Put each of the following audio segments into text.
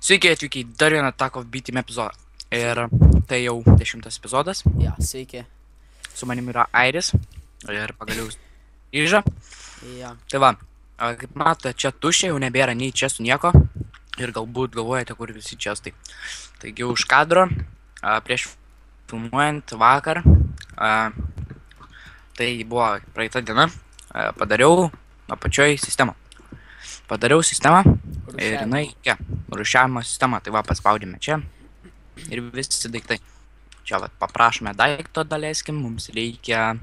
Sveiki atvykę į dar vieną Attack of B Team epizodą. Ir tai jau 10 epizodas. Ja, sveiki. Su manimi yra Airis. Ir pagaliau grįžo. Ja. Tai va, kaip matote, čia tuščia, jau nebėra nei čestų nieko. Ir galbūt galvojate, kur visi čestai. Taigi už kadro, prieš filmuojant vakar, tai buvo praeita diena, padariau apačioj sistemą. Padariau sistemą ir jinai, rūšiavimo sistemą, tai va, paspaudėme čia ir visi daiktai. Čia va, paprašome daikto, daleiskim, mums reikia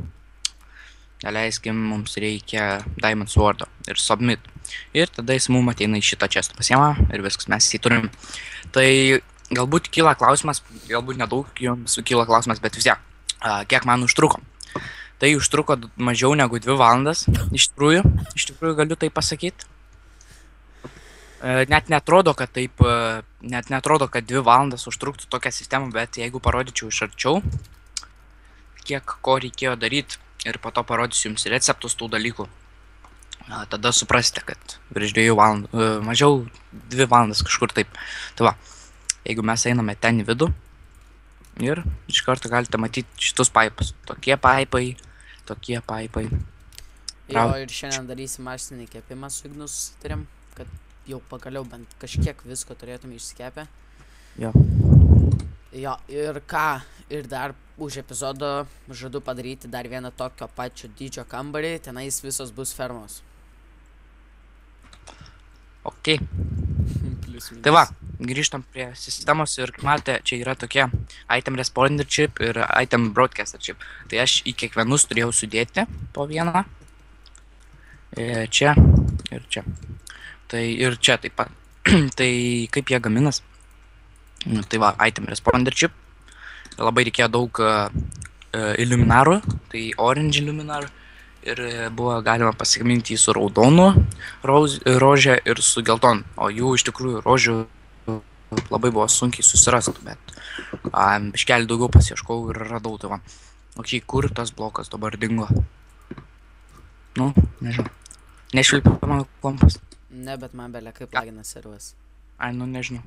Diamond Sword'o ir Submit. Ir tada jis mums ateina į šitą čestą pasiema ir viskas, mes jį turim. Tai galbūt kyla klausimas, galbūt nedaug jums kyla klausimas, bet vis tiek, kiek man užtruko. Tai užtruko mažiau negu 2 valandas, iš tikrųjų galiu tai pasakyti. Net netrodo, kad 2 valandas užtruktų tokią sistemą, bet jeigu parodyčiau iš arčiau, kiek ko reikėjo daryti ir po to parodysiu jums receptus tų dalykų, tada suprasite, kad virš 2 valandų, mažiau 2 valandas kažkur taip. Tai va, jeigu mes einame ten į vidų ir iš karto galite matyti šitus paipus. Tokie paipai. Jo, ir šiandien darysim masinį kepimą su Ignu susitarėm, kad jau pagaliau bent kažkiek visko turėtume išsikepę. Jo. Jo, ir ką, ir dar už epizodo žadu padaryti dar vieną tokio pačio dydžio kambarį, tenais visos bus fermos. Ok. Tai va, grįžtam prie sistemos ir matėte, čia yra tokie Item Responder Chip ir Item Broadcaster Chip. Tai aš į kiekvienus turėjau sudėti po vieną. Čia ir čia. Tai ir čia taip pat. Tai kaip jie gaminas? Tai va, Item Responder Chip. Labai reikėjo daug Illuminarų, tai Orange Illuminar. Ir buvo galima pasigaminti jį su raudonu rožė ir su geltonu. O jų iš tikrųjų rožių labai buvo sunkiai susirasti, bet biškelį daugiau pasieškau ir radau. Tai va. Ok, kur tas blokas dabar dingo? Nu, nežinau. Nešvilpia mano kompas. Ne, bet man belia kaip lagina servas. Ai, nu nežinau.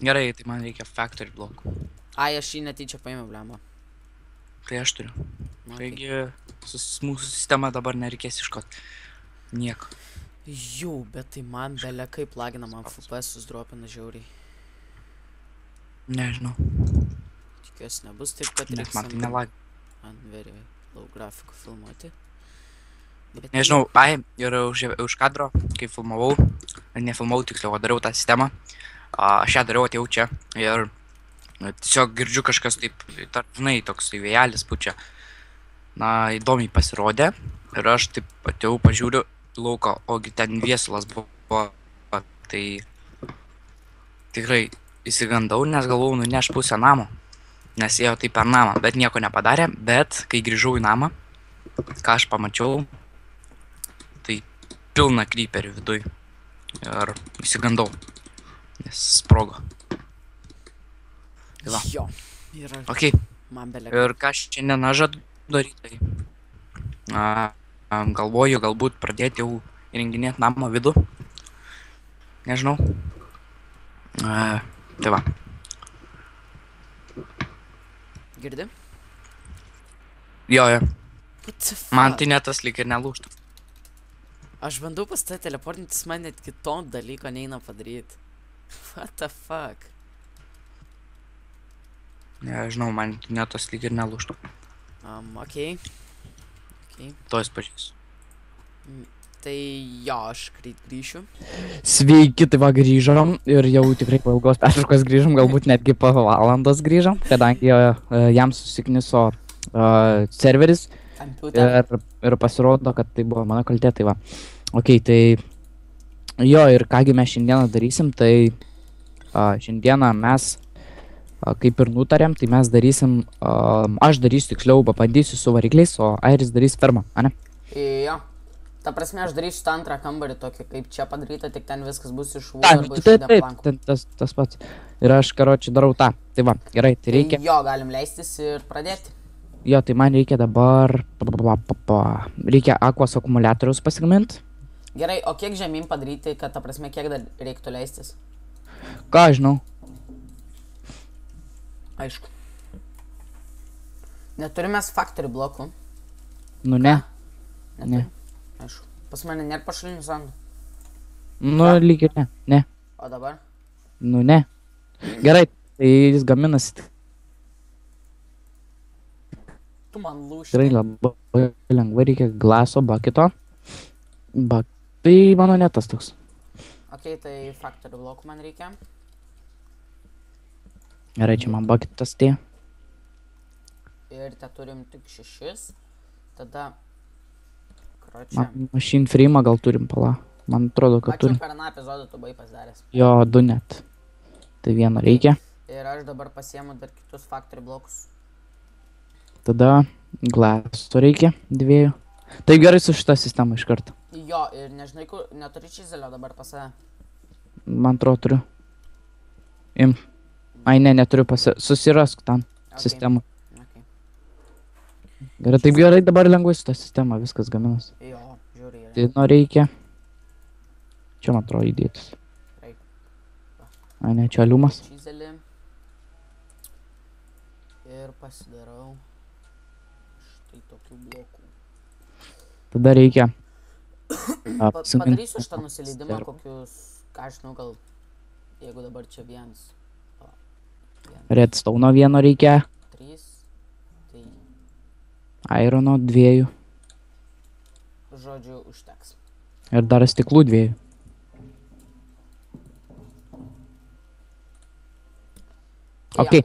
Gerai, tai man reikia factory blokų. Ai, aš jį netyčia paėmiau, blemba. Tai aš turiu. Okay. Taigi, mūsų sistema dabar nereikės iškoti nieko. Jau, bet tai man belia kaip lagina, man FPS susdropina žiauriai. Nežinau. Tikiuosi nebus taip, kad Net man tai nelagina. Ant very low grafikų filmuoti. Bet Nežinau, ir už kadro, kai filmavau, nefilmavau tiksliau, o dariau tą sistemą. Aš ją dariau, atėjau čia ir tiesiog girdžiu kažkas taip, tarpinai toks vėjelis pučia. Na, įdomiai pasirodė ir aš taip atėjau, pažiūriu lauką, ogi ten viesulas buvo. Tai tikrai įsigandau, nes galvau nuneš pusę namo, nes ėjo taip per namą, bet nieko nepadarė. Bet kai grįžau į namą, ką aš pamačiau, tai pilna kryperių viduj ir įsigandau, nes sprogo. Tai va. jo, yra. Ok, Man belia. ir ką šiandien žadu daryti, tai galvoju galbūt pradėti jau įrenginėti namo vidų. Nežinau. Tai va. Girdi? Jo. What the fuck? Man tai net tas lyg ir nelūžtų. Aš bandau pas tai teleportintis, man net kito dalyko neina padaryti. What the fuck? Nežinau, man net tas lyg ir nelūžtų. Okei. To jis pažiūrės. Tai jo, aš grįšiu. Sveiki, tai va grįžom ir jau tikrai po ilgos pertraukos grįžom, galbūt netgi po valandos grįžom, kadangi jam susikniso serveris ir pasirodo, kad tai buvo mano kaltė, tai va. Ok, tai jo, ir kągi mes šiandieną darysim, tai šiandieną mes kaip ir nutarėm, tai mes darysim, aš darysiu tiksliau, pabandysiu su varikliais, o Airis darys fermą, ane? Jo. Ta prasme, aš darysiu tą antrą kambarį tokį, kaip čia padaryta, tik ten viskas bus iš wood arba iš plankų. Taip, tas pats. Ir aš, karočiui, darau tą. Tai va, gerai, tai reikia. Jo, galim leistis ir pradėti. Jo, tai man reikia dabar... Reikia aquos akumuliatoriaus pasigamint. Gerai, o kiek žemyn padaryti, kad ta prasme, kiek dar reiktų leistis? Ką aš žinau? Aišku. Neturime factory blokų. Nu ne. Neturim. Aišku. Pas mane nėra pašalinių sandų. Nu, lyg ir ne. Ne. O dabar? Nu ne. Gerai, tai jis gaminasi Tu man lūšti. tikrai labai lengvai, reikia glaso bakito. Tai mano ne tas toks. Ok, tai factory blokų man reikia. Gerai, čia man bakitas tie. Ir te turim tik 6. Tada... Kročia. Man machine frame gal turim pala. Man atrodo, kad Mačiau turim. per aną epizodą tu bai pasidaręs. Jo, 2 net. Tai vieną reikia. Ir aš dabar pasiemu dar kitus factory blokus. Tada glaso reikia 2. Tai gerai su šitą sistemą iš karto. Jo, ir nežinai, kur neturi čizelio dabar pas save. Man atrodo turiu. Im. Ai ne, neturiu susirask ten sistemą. Okay. Gerai, taip gerai dabar lengvai su tą sistemą viskas gaminas. Jo, žiūri. Tai reikia. Čia man atrodo įdėtis. Gerai. Ai ne, čia aliumas. Čizelį. Ir pasidarau štai tokių blokų. Tada reikia. Padarysiu šitą nusileidimą kokius, ką aš žinau, gal jeigu dabar čia vienas. Redstone vieno reikia. 3. Tai, Irono 2. žodžiu, užteks. Ir dar stiklų 2. Ok.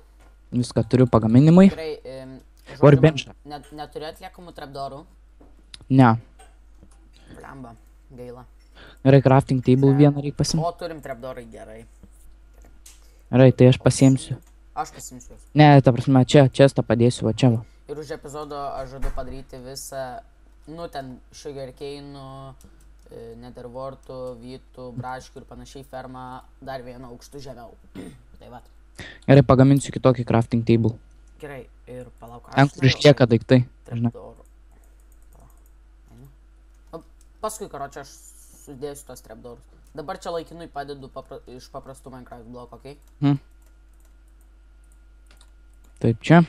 Viską turiu pagaminimui. Gerai, Workbench. neturiu atliekamų trapdorų. Ne. Blemba, gaila. Gerai, crafting table vieną reikia pasimti. O, turim trapdorai, gerai. Gerai, tai aš pasiimsiu. Aš pasimsiu juos. Ne, ta prasme, čia tą padėsiu, va čia va. Ir už epizodo aš žadu padaryti visą, nu ten sugarcane'ų, netherwortų, vytų, braškių ir panašiai fermą dar vieną aukštų žemiau. Tai va. Gerai, pagaminsiu kitokį crafting table. Gerai, ir palauk. Ten, kur išlieka daiktai. Žinai. Trapdorų. Paskui, karočią, aš sudėsiu tos trapdorus. Dabar čia laikinui padedu iš paprastų Minecraft blokų, okei? Taip, čia.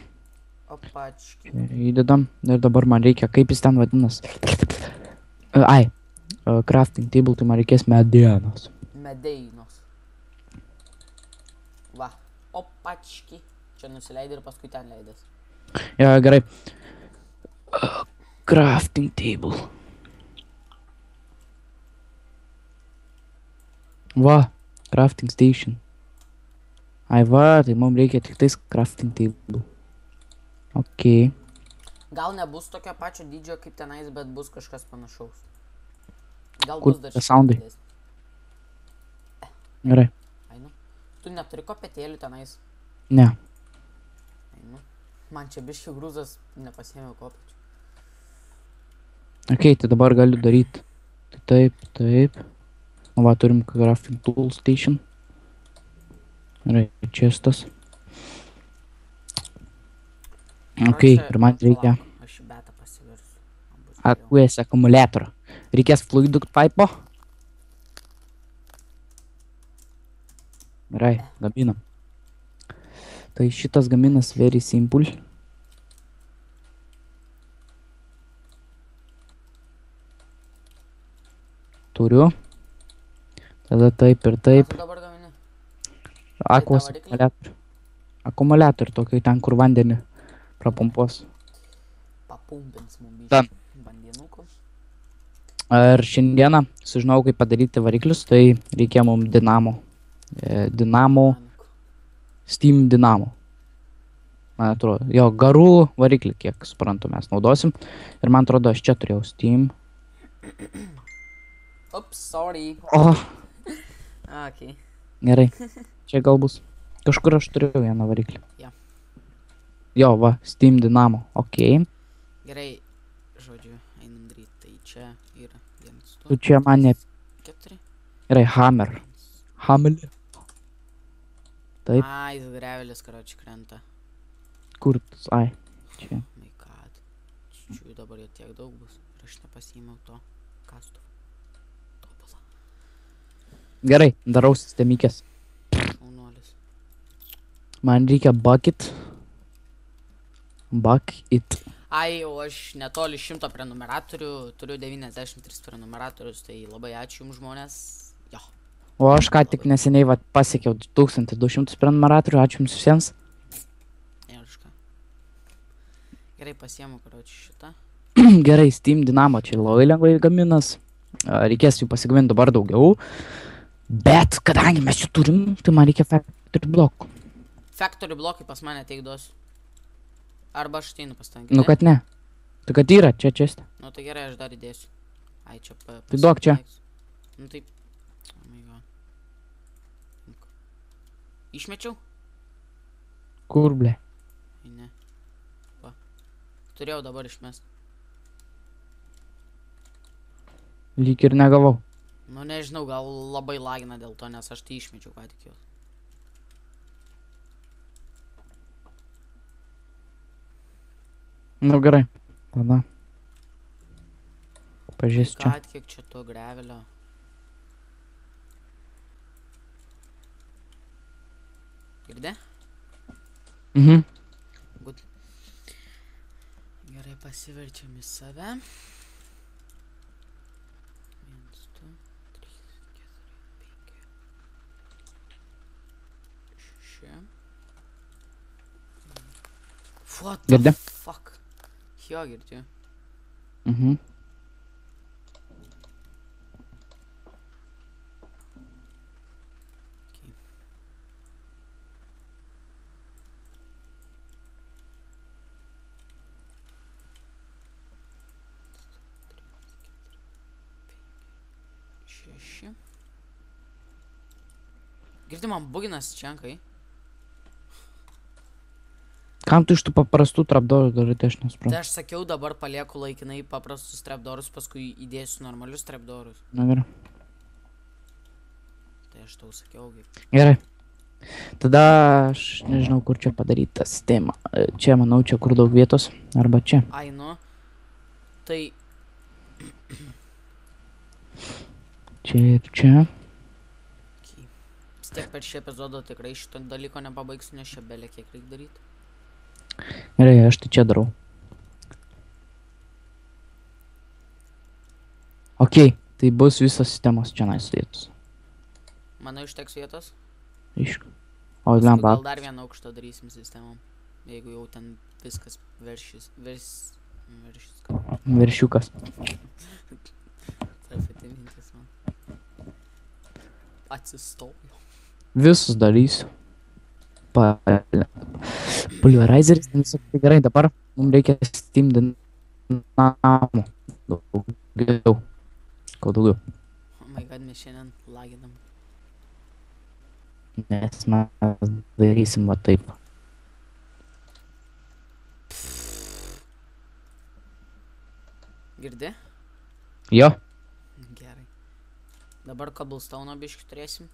Opački. Įdedam. Ir dabar man reikia, kaip jis ten vadinas. Ai. Crafting table, tai man reikės medienos. Medeinos. Va. Opački. Čia nusileidai ir paskui ten leidės. Jo, gerai. Crafting table. Va. Crafting station. Ai va, tai mums reikia tik tais crafting table. Ok. Gal nebus tokio pačio dydžio kaip tenais, bet bus kažkas panašaus. Gal Kur bus dar tie soundai? didesnis. Gerai. Einu. Tu neturi kopėtėlių tenais. Ne. Einu. Man čia biški grūzas nepasiėmiau kopėčių. Ok, tai dabar galiu daryti. Tai taip, taip. O va, turim crafting tool station. Gerai, čestas. Ok, ir man reikia Aš į betą pasiversiu. AQS akumuliatorių. Reikės fluid pipe. Gerai, gaminam. Tai šitas gaminas very simple. Turiu. Tada taip ir taip. Ką tu dabar gamini? Aquos variklį? akumuliatorių. Akumuliatorių tokį ten, kur vandenį prapumpuos. Papumpins mum Ten. biškį vandenukų. Ir šiandieną sužinojau, kaip padaryti variklius, tai reikia mums dinamo. Dinamo, Steam dinamo. Man atrodo, jo, garų variklį, kiek suprantu, mes naudosim. Ir man atrodo, aš čia turėjau Steam. Ups, sorry. O, Ok. gerai. Čia gal bus. Kažkur aš turėjau vieną variklį. Jo. Jo, va, Steam dinamo. Ok. Gerai, žodžiu, einam daryti. Tai čia yra 1, Tu čia man ne... 4. Gerai, hammer. Hammer. Taip. Ai, grevelis, karoči, krenta. Kur? Ai. Čia. My jų dabar jau tiek daug bus. Ir aš nepasiėmiau to kastuvo. Tobulą. Gerai, darau sistemikės. Šaunuolis. Man reikia bucket. Bucket. Ai, o aš netoli 100 prenumeratorių, turiu 93 prenumeratorius, tai labai ačiū jums žmonės. Jo. O aš ką tik neseniai pasiekiau 1200 prenumeratorių, ačiū jums visiems. Nežka. Gerai, pasiėmu, karoči, šitą. Gerai, Steam Dynamo čia labai lengvai gaminas. Reikės jų pasigaminti dabar daugiau. Bet kadangi mes jų turim, tai man reikia factory blokų. Factory blokai pas mane teik duosiu. Arba aš ateinu pas tave. Nu kad ne. Tai kad yra, čia. Nu tai gerai, aš dar įdėsiu. Ai, čia Tai duok čia. Nu taip. Oh my god. Išmečiau? Kur, ble? Ai, ne. Va. Turėjau dabar išmest. Lyg ir negavau. Nu nežinau, gal labai lagina dėl to, nes aš tai išmečiau ką tik juos. Nu gerai. Tada. Pažiūrėsiu čia. Ką, kiek čia to grevelio. Girdi? Mhm. Good. Gerai, pasiverčiam į save. 1, 2, 3, 4, 5, 6. What the Girdi? fuck? Jo, girdžiu. Mhm. Šeši. Girdi, man buginas čiankai. Kam tu iš tų paprastų trapdorų darai, tai aš Tai nesuprantu. aš sakiau, dabar palieku laikinai paprastus trapdorus, paskui įdėsiu normalius trapdorus. Na gerai. Tai aš tau sakiau, kaip. Gerai. Tada aš nežinau, kur čia padaryti tą sistemą. Čia, manau, čia kur daug vietos. Arba čia. Ai, nu. Tai Čia ir čia. vis tiek per šį epizodą tikrai šito dalyko nepabaigsiu, nes čia belė kiek reikia daryti. Gerai, aš tai čia darau. Ok, tai bus visos sistemos čia sudėtos. Manau, užteks vietos. Aišku. O, Paskui lemba. gal dar vieną aukštą darysim sistemom. Jeigu jau ten viskas veršis. Viršiukas. Tai pati mintis man. Atsistoju. Visus darysiu. Pulverizeris, visą tai gerai, dabar mums reikia Steam Dynamo. Daugiau. Ko daugiau. Oh my god, mes šiandien laginam. Nes mes darysim va taip. Girdi? Jo. Gerai. Dabar cobblestone biškį turėsim.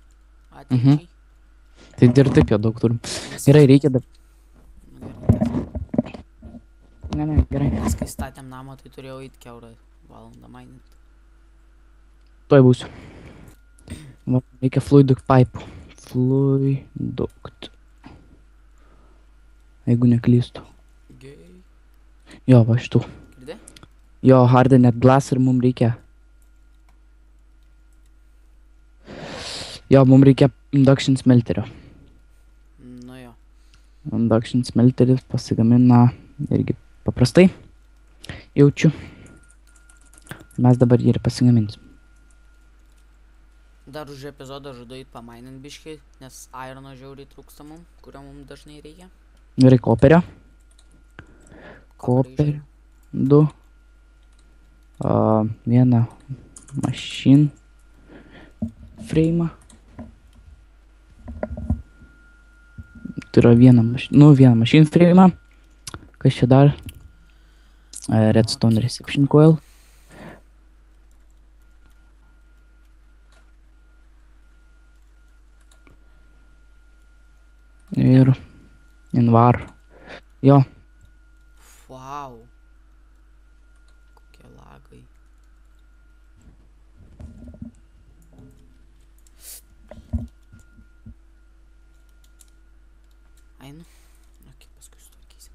Ateičiai. Tai ir taip jau daug turim. Gerai, reikia dar. Nu, gerai. Ne, gerai. Nes kai statėm namą, tai turėjau eiti kiaurą valandą maininti. Tuoj būsiu. Va, reikia fluiduct pipe. Fluiduct. Jeigu neklystu. Gei. Jo, va šitų. Girdi? Jo, hardened glass ir mums reikia. Jo, mums reikia induction smelterio. Nu jo. Induction smelteris pasigamina irgi paprastai. Jaučiu. Mes dabar jį ir pasigaminsim. Dar už epizodą žadu eit pamainint biškį, nes irono žiauriai trūksta mum, kurio mum dažnai reikia. Gerai, koperio. Koperį Koperio. 2. Vieną machine frame. Tai yra vieną machine frame. Kas čia dar? Redstone reception coil. Ir invar. Jo, Wow. Kokie lagai. Einu. Ok, paskui sutvarkysim.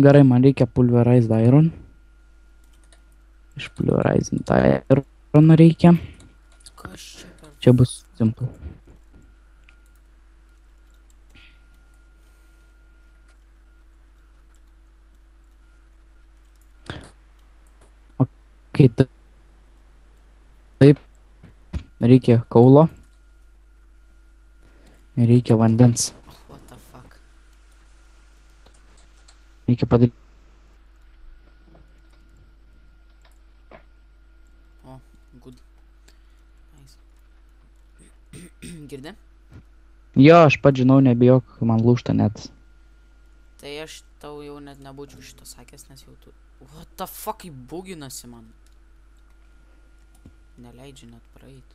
Gerai, man reikia pulverized iron. Išpulverized iron reikia. Kas čia per... Čia bus simple. Ok, taip. Reikia kaulo. Reikia vandens. What the fuck? Reikia padaryti. O, good. Nice. Girdi? Jo, aš pat žinau, nebijok, man lūžta net. Tai aš tau jau net nebūčiau šito sakęs, nes jau tu... What the fuck, įbuginasi man. Neleidžia net praeit.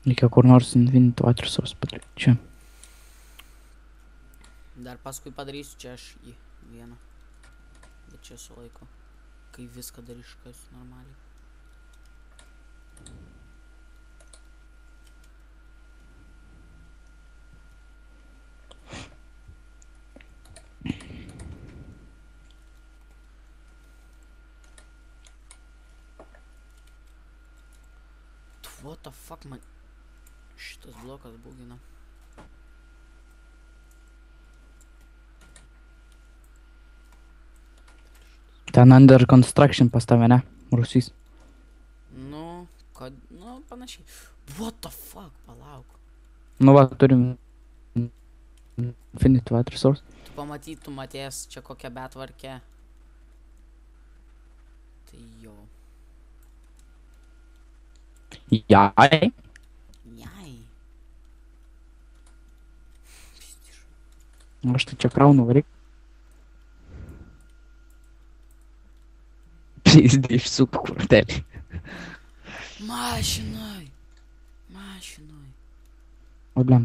Reikia kur nors infinity water source padaryti čia. Dar paskui padarysiu čia aš į vieną. Bet čia su laiku. Kai viską dar iškasiu normaliai. What the fuck, man? Šitas blokas bugina. Ten under construction pas tave, ne? Rusys. Nu, kad... Nu, panašiai. What the fuck, palauk. Nu va, turim infinity water source. Tu pamatytum atėjęs čia kokią betvarkę. Tai jo. Jai. Jai. Aš tai čia kraunu varyk. Pizdi išsuko kurtelį. Mašinoj. Mašinoj. O blem.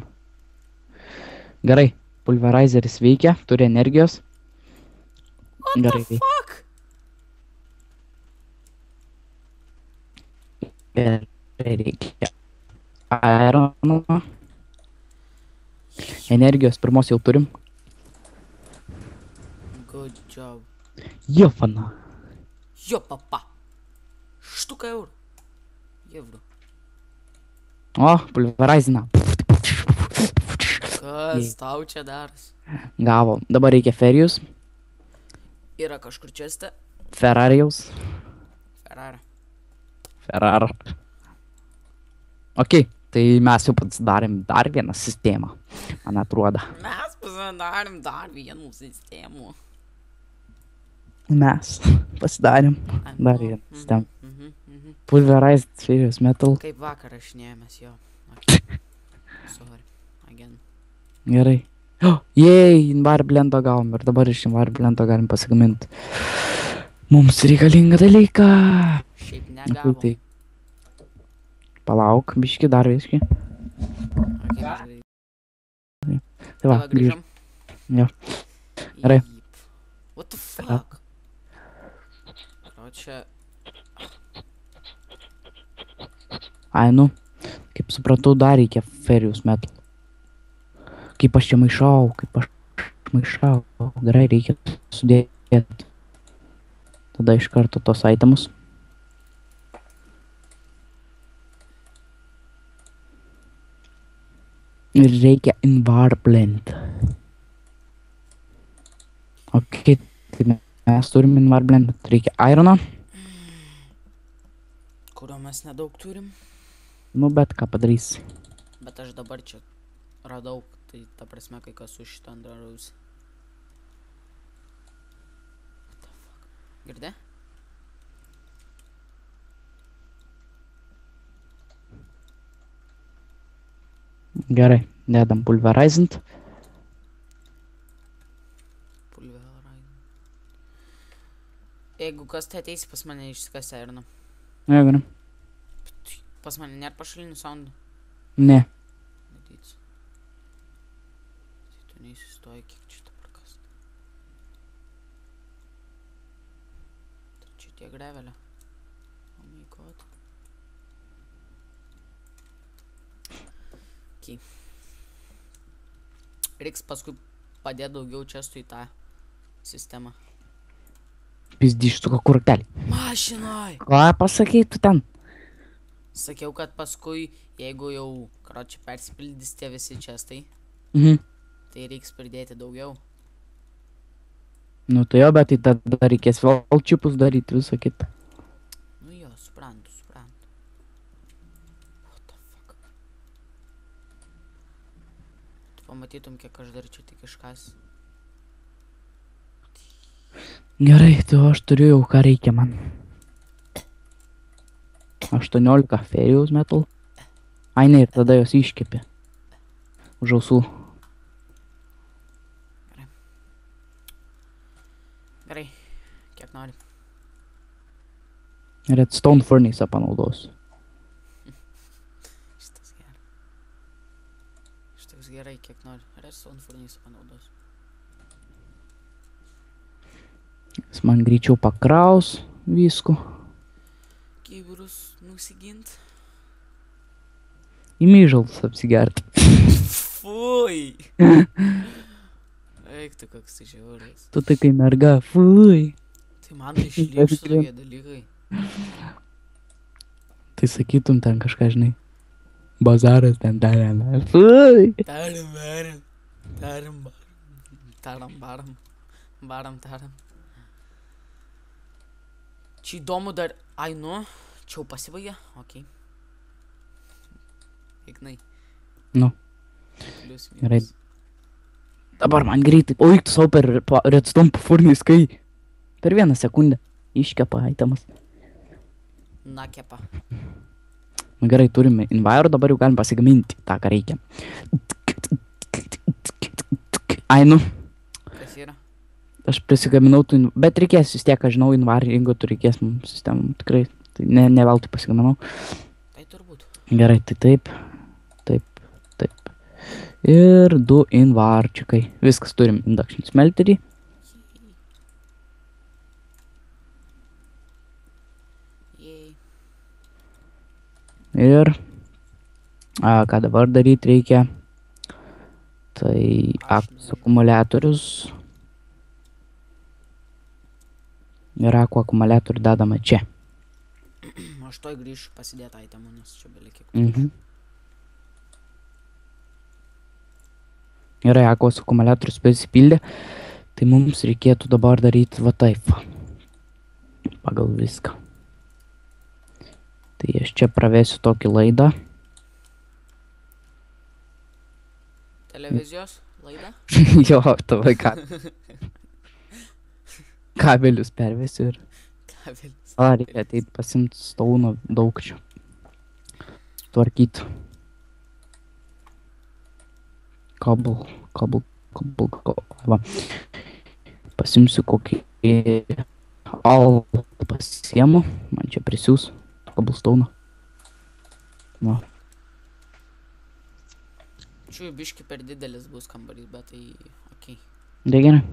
Gerai, pulverizeris veikia, turi energijos. Gerai veikia. Fuck. Gerai reikia. Irono. Energijos pirmos jau turim. Good job. Jofana. Jo, papa. Štuka eurų. Evrų. O, pulverizina. Kas tau čia daras? Gavo. Dabar reikia ferijus. Yra kažkur čiaste. Ferrarijaus. Ferrari. Ferrari. Ok, tai mes jau pasidarėm dar vieną sistemą. Man atrodo. Mes pasidarėm dar vienų sistemų. Mes pasidarėm dar vieną sistemą. Pulverized ferrous metal. Kaip vakar rašinėjomės, jo. Okay. Sorry. Again. Gerai. Oh, jei, invar blendo gavom ir dabar iš invar blendo galim pasigaminti mums reikalingą dalyką. Šiaip Nu, negavom. tai palauk, biški, dar biški. Okay, gerai. Tai va, grįžom. Jo. Gerai. What the fuck? Čia... Ai, nu, kaip supratau, dar reikia ferrous metal. Kaip aš čia maišau, Gerai, reikia sudėti. Tada iš karto tos itemus. Ir reikia invar blend. Ok, tai mes turim invar blend. Reikia irono. Kurio mes nedaug turim. Nu, bet ką padarys. Bet aš dabar čia radau, tai ta prasme, kai kas už šitą andraraus. What the fuck? Girdi? Gerai, dedam pulverizant. Jeigu kas tai ateisi pas mane išsikasi ir nu. Jeigu ne. Pas mane nėra pašalinių soundų. Ne. Matyt. Tu neįsistoju, kiek čia dabar kas. Tai čia tiek grevelio. Oh my god. Okay. Reiks paskui padėti daugiau čestų į tą sistemą. Pizdištuko kurtelį. Mašinoj! Ką pasakei tu ten? Sakiau, kad paskui, jeigu jau, karoči, persipildys tie visi čestai, tai reiks pridėti daugiau. Nu tai jo, bet tai tada reikės vėl čipus daryti visą kitą. Nu jo, suprantu. What the fuck? Tu pamatytum, kiek aš dar čia tik iškas. Gerai, tai aš turiu jau ką reikia man. 18 Ferius metal. Ai ne, ir tada jos iškepė. Už ausų. Gerai, kiek nori. Redstone furnace panaudosiu. Šitas gerai, kiek nori. Redstone furnace panaudosiu. Jis man greičiau pakraus visko. Kibirus nusigint. Į myžalus apsigert. Fui! Eik tu, koks tai žiaurės. Tu tai kai merga, fui. Tai man tai šliepštų tokie dalykai. Tai sakytum ten kažką, žinai. Bazaras ten darėme. Fui. Taram. Čia įdomu dar, ai nu, čia jau pasibaigė, okei. Ignai. Nu. Plius minus. Gerai. Dabar man greitai. O eik tu savo per redstone furnace, kai per 1 sekundę iškepa itemas. Na, kepa. Nu gerai, turime enviro, dabar jau galim pasigaminti tą, ką reikia. Ai nu. Kas yra? Aš prisigaminau, bet reikės vis tiek, aš žinau, invarį, jeigu tu reikės mums sistemų, tikrai, tai ne veltui pasigaminau. Tai turbūt. Gerai, tai taip. Ir 2 invarčiukai. Viskas turim induction smelterį. Ir ką dabar daryti reikia, tai akumuliatorius. Ir akumuliatorių dedame čia. Aš toj grįšiu pasidėti itemų, nes čia belie kiek. Gerai, akumuliatorius pasipildė, tai mums reikėtų dabar daryti va taip. Pagal viską. Tai aš čia pravesiu tokį laidą. Televizijos laidą? Jo, tavai ką. Kabelius pervesiu ir... Kabelis. Reikia ateit pasimti stauno daug čia. Tvarkyti. Va. Pasimsiu kokį altą pasiemu. Man čia prisiūs cobblestone. Va. Čia biški per didelis bus kambarys, bet tai okei. Tai gerai.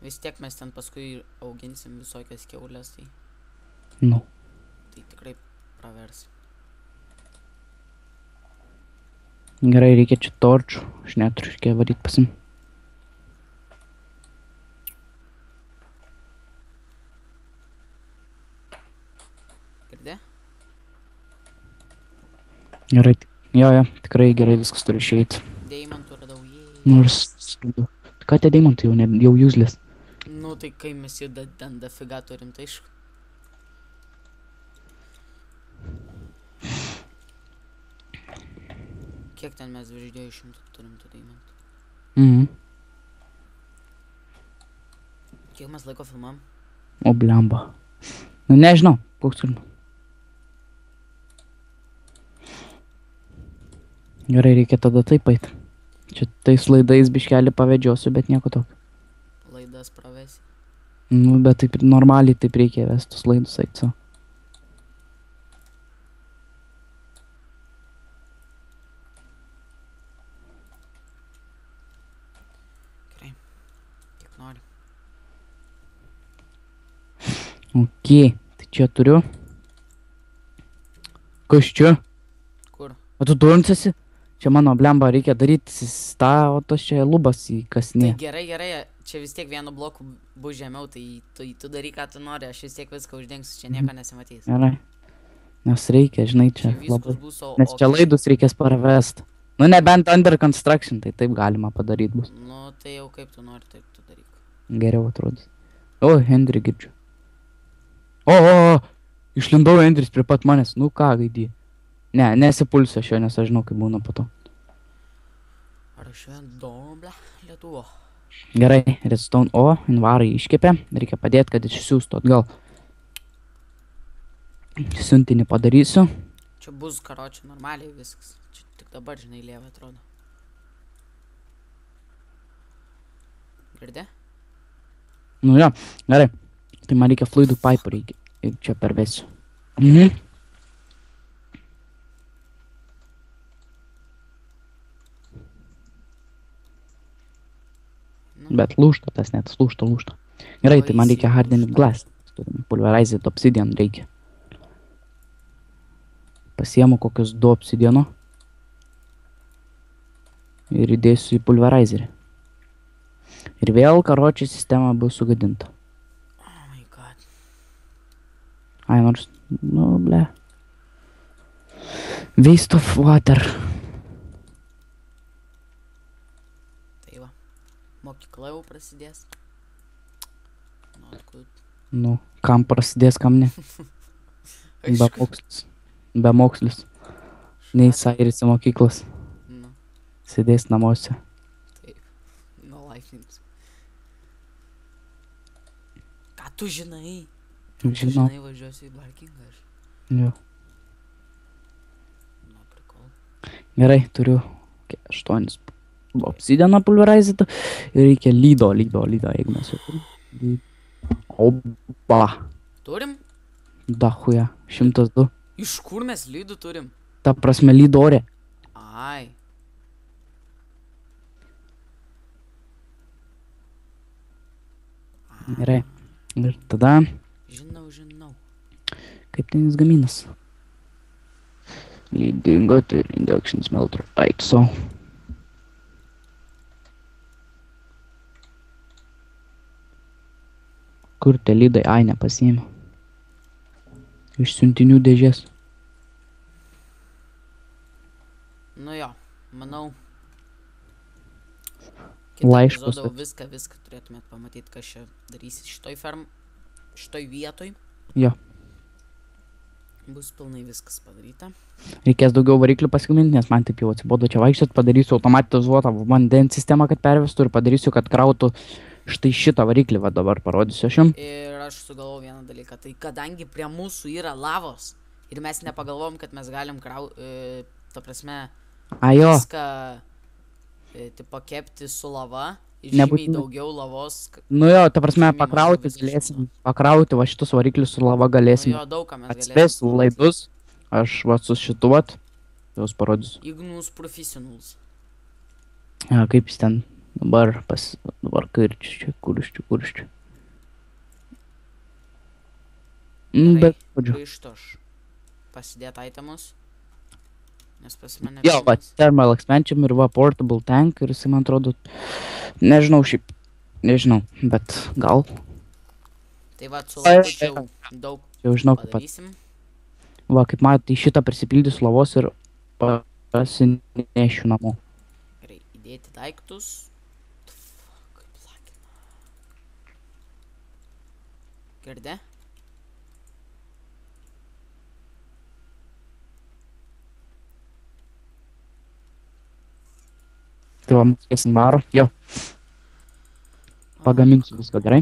Vis tiek mes ten paskui auginsim visokias kiaulės, tai... Nu. Tai tikrai pravers. Gerai, reikia čia torčių. Aš neturiu, reikia varyt pasim. Girdė? Gerai, jo, tikrai gerai viskas turi išeiti. Deimantų radau, jei. Nors... Ką tie deimantai jau useless? Nu tai kai mes jų ten dafiga turim, tai aišku. Kiek ten mes virš 200 turim tų deimantų? Kiek mes laiko filmuojam? O blemba. Nu nežinau, koks turim. Gerai, reikia tada taip eit. Čia tais laidais biškelį pavedžiosiu, bet nieko tokio. Laidas pravesi. Nu, bet taip normaliai taip reikia vestus laidus eit savo. Ok, tai čia turiu. Kas čia? Kur? O tu durnsasi? Čia mano blemba reikia daryti tą, o tas čia lubas į Tai kasnį. gerai, čia vis tiek vienu bloku bus žemiau, tai tu daryk, ką tu nori, aš vis tiek viską uždengsiu, čia nieko nesimatys. Gerai. Nes reikia, žinai, čia Čia viskas labai. bus, o... Nes čia laidus reikės parvest. Nu, nebent under construction, tai taip galima padaryti bus. Nu, tai jau kaip tu nori, taip tu daryk. Geriau atrodys. O, Henry girdžiu. O, išlindau Henrys prie pat manęs. Nu ką, gaidį. Ne, nesipulsiu aš jo, nes aš žinau, kaip būna po to. Ar šventom, ble, Lietuvo. Gerai, redstone O, invarai iškepė. Reikia padėti, kad išsiųstų atgal. Siuntinį padarysiu. Čia bus, karočią, normaliai viskas. Čia tik dabar, žinai, lieva atrodo. Girdi? Nu jo, gerai. Tai man reikia fluidų pipe reikia. Ir čia pervesiu. Mhm. Nu, Bet lūžta tas net, lūžta. Gerai, tai man reikia Baisiai hardened lūžta. glass. Turim pulverized obsidian reikia. Pasiemu kokius 2 obsidiano. Ir įdėsiu į pulverizerį. Ir vėl karočių sistema bus sugadinta. oh my god. Ai, nors, nu, ble. Waste of water. Tai va. Mokykla jau prasidės. Not good. Nu, kam prasidės, kam ne. Be Aišku. mokslis. Be mokslis. Nei Šatė. sairis į mokyklas. Nu, Sėdės namuose. taip. No life. Ką tu žinai? Tu Žinau. žinai, važiuosiu į barkingą aš. Jo. Nu, prikol. Gerai, turiu 8 obsidiano pulverized. Ir reikia lydo, jeigu mes jau turim. Oba. Turim? Dachuja. 102. Iš kur mes lydų turim? Ta prasme lydo ore. Ai. Gerai. Ir tada, Žinau. kaip ten jis gaminas. Lydingo, tai induction smelter. Taip, so. Kur tie lydai? Ai, nepasiėmiau. Iš siuntinių dėžės. Nu jo, manau. Laiškus Kitą epizodą viską turėtumėt pamatyti, kas čia darysit šitoj vietoj. Jo. Bus pilnai viskas padaryta. Reikės daugiau variklių pasigaminti, nes man taip jau atsibodo čia vaikščiot. Padarysiu automatizuotą vandens sistemą, kad pervestų ir padarysiu, kad krautų štai šitą variklį. Va dabar parodysiu aš jums. Ir aš sugalvojau vieną dalyką. Tai kadangi prie mūsų yra lavos ir mes nepagalvom, kad mes galim ta prasme, Ajo, viską tipo kepti su lava. Žymiai Nebūtinai. daugiau lavos. nu jo, ta prasme, Žymiai pakrauti mažiau viskas galėsim. šito. Pakrauti va šitus variklius su lava Nu galėsim. jo, daug ką mes Atsivesiu laidus. Aš va su šitu vat. Jūs parodysiu. Ignus professionals. Ja, kaip jis ten dabar dabar kirčiu, kurščiu. Bet, žodžiu. Iš pasidėt itemus. Nes pas mane... Jo, va, thermal expansion ir va, portable tank ir jisai man atrodo, nežinau šiaip, bet gal, Tai va, su Ai, laiku čia jau daug jau žinau, kaip pat. padarysim. Va, kaip matai, šitą prisipildysiu lavos ir pasinešiu namo. Gerai, įdėti daiktus. Kaip sakė. Girdi? Tai va, mokėsim varo, jo, pagaminsiu viską gerai.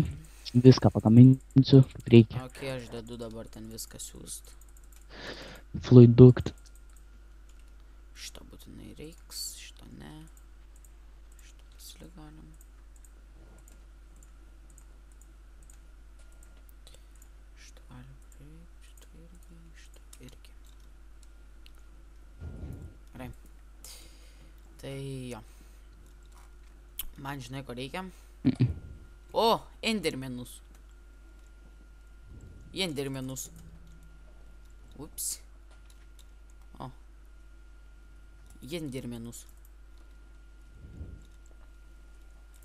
Viską pagaminsiu, kaip reikia. Ok, aš dedu dabar ten viską siūst. Fluid duct. Šito būtinai reiks, šito ne. Šito pasilik galim. Šito galim reikt, šito irgi. Gerai. Tai jo. Man žinai, ko reikia? O, endermenus. Endermenus. Ups. O. Endermenus.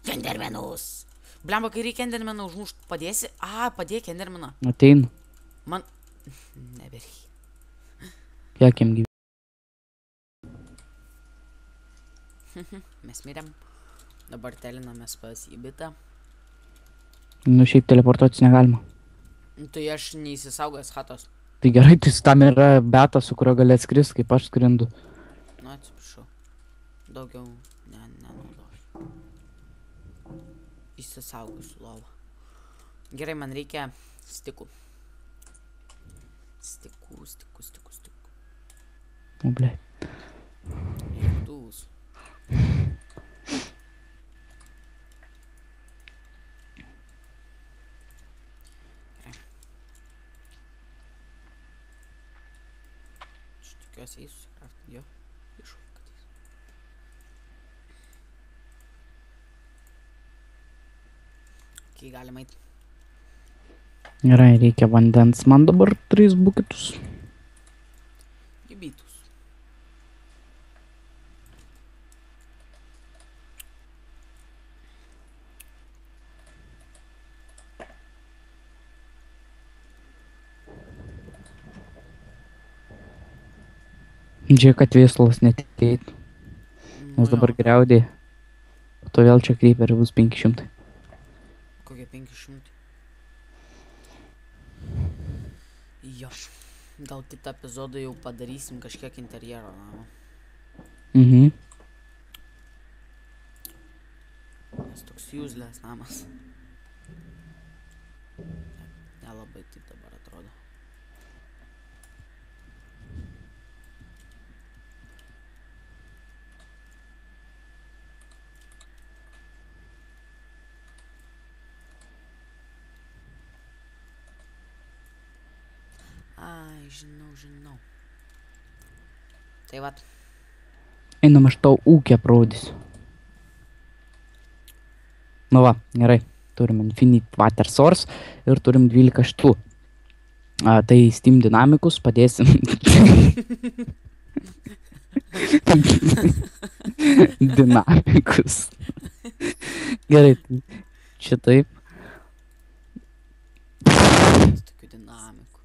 Endermenus. Blemba, kai reikia endermeną užmušt, padėsi? A, padėk endermeną. Ateinu. Man... Nebereikia. Kiek jam gyventi? Mes mirėm. Dabar telinamės pas įbitą. Nu šiaip teleportuotis negalima. Tai aš neįsisaugęs chatos. Tai gerai, tai tam yra beta, su kurio gali atskrist, kaip aš skrendu. Nu, atsiprašau. Daugiau nenaudoju. Įsisaugosiu lovą. Gerai, man reikia stikų. Stikų. O, ble. Lėktuvus. Aš tikiuosi jį susikraftinti, jo. Iššūkį, kad jis. Kai galima eiti. Gerai, reikia vandens. Man dabar 3 buketus. Įbytus. Džiek atvėslas neteit. Nes dabar griaudė. Po to vėl čia kreipia ir bus 500. Kokie 500? Jo. Gal kitą epizodą jau padarysim kažkiek interjero namo. Mhm. Nes toks useless namas. Nelabai taip dabar atrodo. Ai, žinau. Tai vat. Einam, aš tau ūkį aprodysiu. Nu va, gerai. Turim Infinite Water Source ir turim 12 štų. Tai Steam Dynamicus padėsim. Dynamicus. Gerai, čia taip. Tokių dinamikų.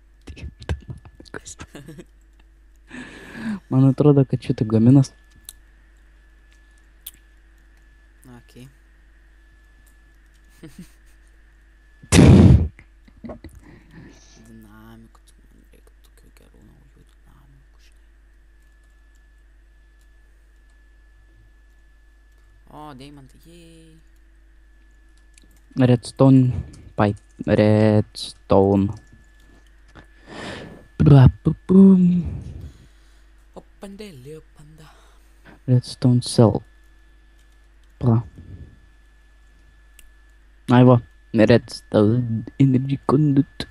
Man atrodo, kad šitaip gaminas. Okei. Dinamikų, man reikia tokių gerų naujų dinamikų, žinai. O, deimantai, jei. Redstone pipe. Redstone. Bla-bu-bum. Opandėlė, opanda. Redstone cell. Pala. Ai va. Redstone energy conduit.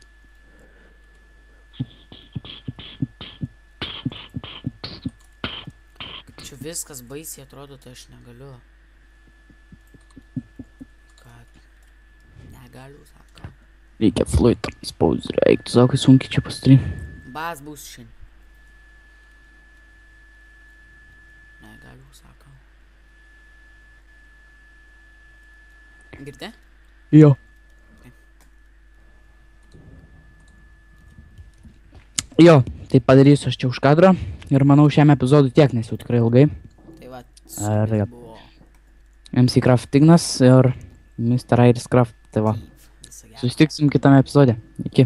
Čia viskas baisiai atrodo, tai aš negaliu. Kad negaliu, sakau. Reikia fluid transposer. Eik, tu sako, sunkiai čia pastrim. Bas bus šiandien. Negaliu, sakau. Girdi? Jo. Jo, tai padarysiu aš čia už kadro. Ir manau šiam epizodui tiek, nes jau tikrai ilgai. Tai va, Ar- super buvo. MC Craft Ignas ir Mr. Iris Craft. Tai va, Viso gero. susitiksim kitame epizode. Iki.